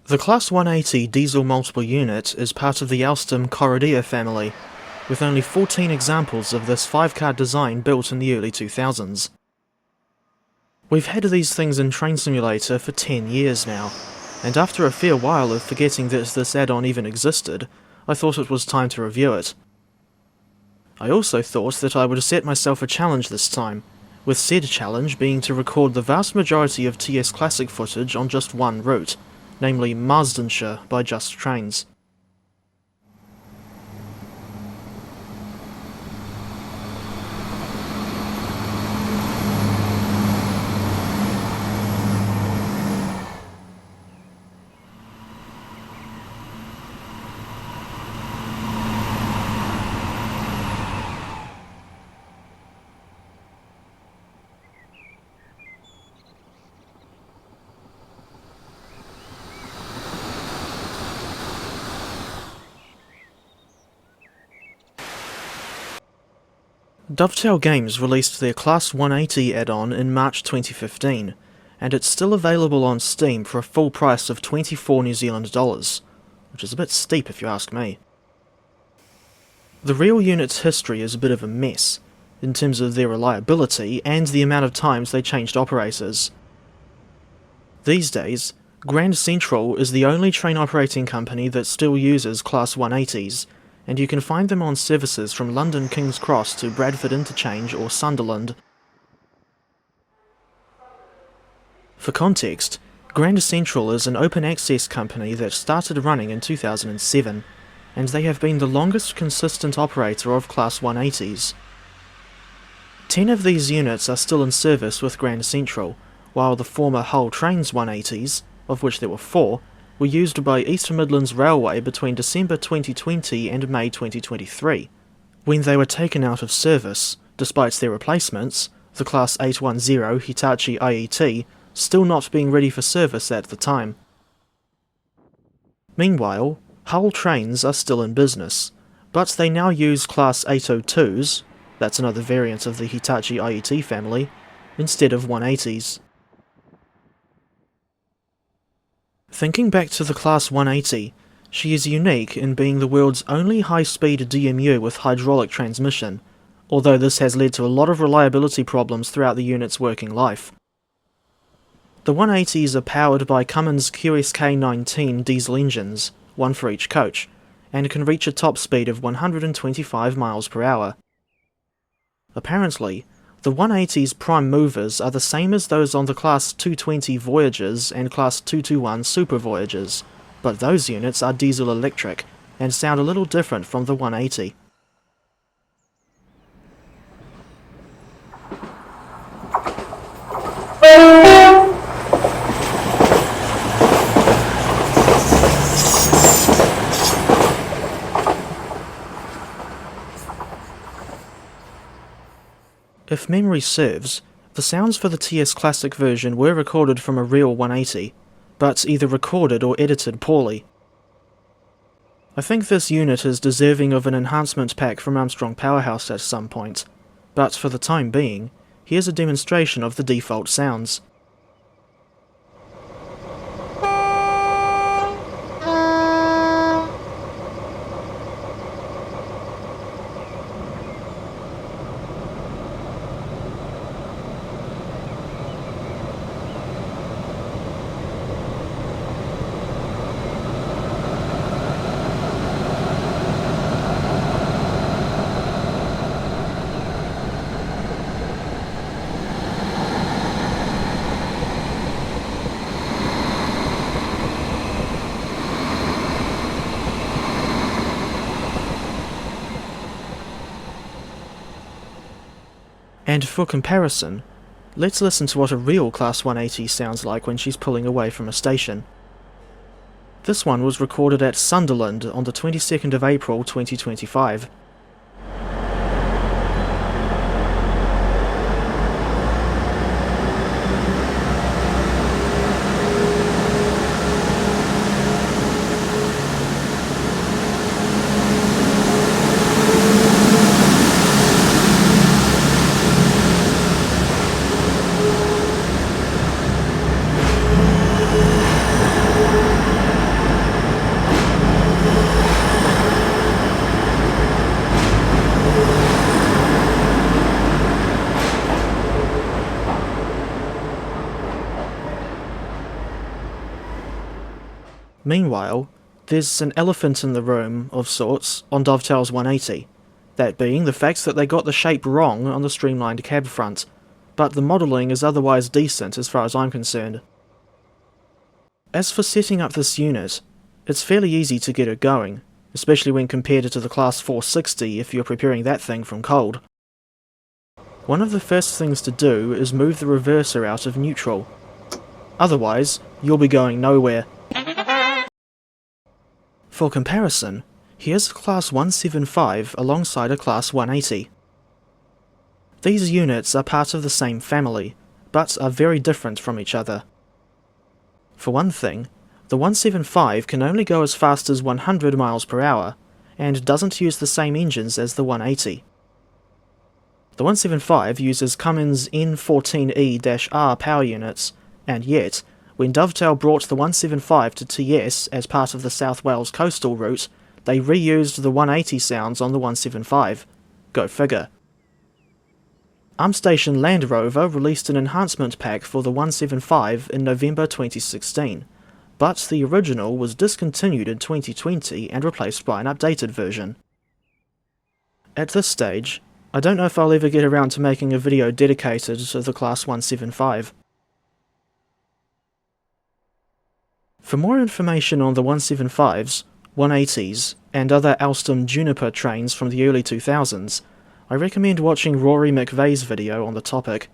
The Class 180 diesel multiple unit is part of the Alstom Corridia family, with only 14 examples of this 5-car design built in the early 2000s. We've had these things in Train Simulator for 10 years now, and after a fair while of forgetting that this add-on even existed, I thought it was time to review it. I also thought that I would set myself a challenge this time, with said challenge being to record the vast majority of TS Classic footage on just one route, namely Marsdonshire by Just Trains. Dovetail Games released their Class 180 add-on in March 2015, and it's still available on Steam for a full price of $24 New Zealand dollars, which is a bit steep if you ask me. The real unit's history is a bit of a mess, in terms of their reliability and the amount of times they changed operators. These days, Grand Central is the only train operating company that still uses Class 180s, and you can find them on services from London King's Cross to Bradford Interchange or Sunderland. For context, Grand Central is an open access company that started running in 2007, and they have been the longest consistent operator of Class 180s. 10 of these units are still in service with Grand Central, while the former Hull Trains 180s, of which there were 4, were used by East Midlands Railway between December 2020 and May 2023, when they were taken out of service, despite their replacements, the Class 810 Hitachi IET, still not being ready for service at the time. Meanwhile, Hull Trains are still in business, but they now use Class 802s, that's another variant of the Hitachi IET family, instead of 180s. Thinking back to the Class 180, she is unique in being the world's only high-speed DMU with hydraulic transmission, although this has led to a lot of reliability problems throughout the unit's working life. The 180s are powered by Cummins QSK-19 diesel engines, one for each coach, and can reach a top speed of 125 miles per hour. Apparently, the 180's prime movers are the same as those on the Class 220 Voyagers and Class 221 Super Voyagers, but those units are diesel-electric, and sound a little different from the 180. If memory serves, the sounds for the TS Classic version were recorded from a real 180, but either recorded or edited poorly. I think this unit is deserving of an enhancement pack from Armstrong Powerhouse at some point, but for the time being, here's a demonstration of the default sounds. And for comparison, let's listen to what a real Class 180 sounds like when she's pulling away from a station. This one was recorded at Sunderland on the 22nd of April 2025. Meanwhile, there's an elephant in the room, of sorts, on Dovetail's 180, that being the fact that they got the shape wrong on the streamlined cab front, but the modelling is otherwise decent as far as I'm concerned. As for setting up this unit, it's fairly easy to get it going, especially when compared to the Class 460 if you're preparing that thing from cold. One of the first things to do is move the reverser out of neutral. Otherwise, you'll be going nowhere. For comparison, here's a Class 175 alongside a Class 180. These units are part of the same family, but are very different from each other. For one thing, the 175 can only go as fast as 100 miles per hour, and doesn't use the same engines as the 180. The 175 uses Cummins N14E-R power units, and yet, when Dovetail brought the 175 to TS as part of the South Wales coastal route, they reused the 180 sounds on the 175. Go figure. Armstation Land Rover released an enhancement pack for the 175 in November 2016, but the original was discontinued in 2020 and replaced by an updated version. At this stage, I don't know if I'll ever get around to making a video dedicated to the Class 175. For more information on the 175s, 180s, and other Alstom Juniper trains from the early 2000s, I recommend watching Rory McVeigh's video on the topic.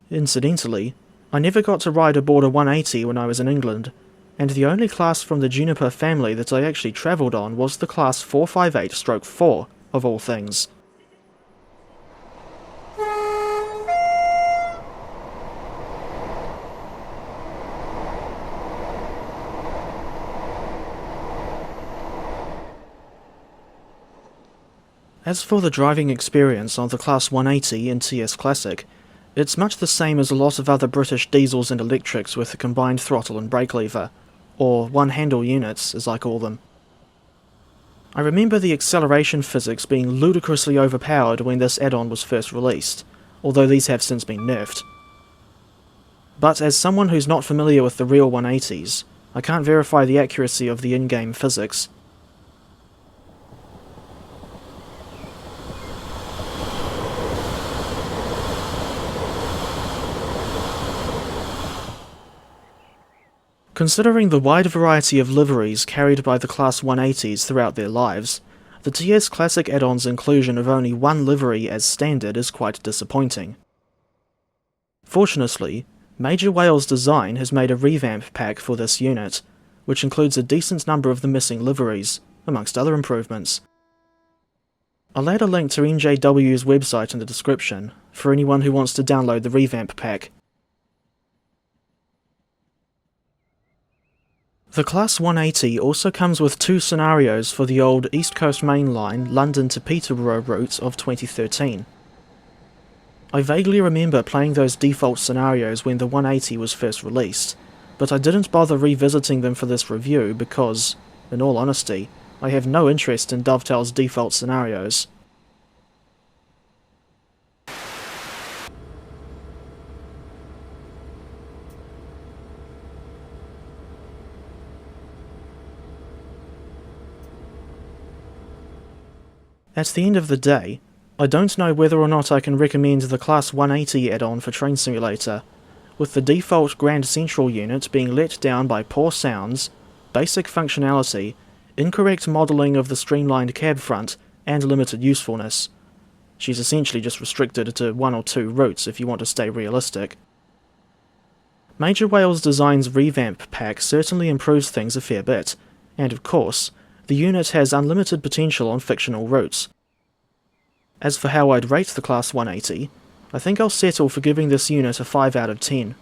Incidentally, I never got to ride aboard a 180 when I was in England, and the only class from the Juniper family that I actually travelled on was the Class 458/4, of all things. As for the driving experience on the Class 180 in TS Classic, it's much the same as a lot of other British diesels and electrics with a combined throttle and brake lever, or one-handle units as I call them. I remember the acceleration physics being ludicrously overpowered when this add-on was first released, although these have since been nerfed. But as someone who's not familiar with the real 180s, I can't verify the accuracy of the in-game physics. Considering the wide variety of liveries carried by the Class 180s throughout their lives, the TS Classic add-on's inclusion of only one livery as standard is quite disappointing. Fortunately, Major Wales Design has made a revamp pack for this unit, which includes a decent number of the missing liveries, amongst other improvements. I'll add a link to NJW's website in the description, for anyone who wants to download the revamp pack. The Class 180 also comes with two scenarios for the old East Coast Main Line London to Peterborough route of 2013. I vaguely remember playing those default scenarios when the 180 was first released, but I didn't bother revisiting them for this review because, in all honesty, I have no interest in Dovetail's default scenarios. At the end of the day, I don't know whether or not I can recommend the Class 180 add-on for Train Simulator, with the default Grand Central unit being let down by poor sounds, basic functionality, incorrect modelling of the streamlined cab front, and limited usefulness. She's essentially just restricted to one or two routes if you want to stay realistic. Major Wales Design's revamp pack certainly improves things a fair bit, and of course, the unit has unlimited potential on fictional routes. As for how I'd rate the Class 180, I think I'll settle for giving this unit a 5 out of 10.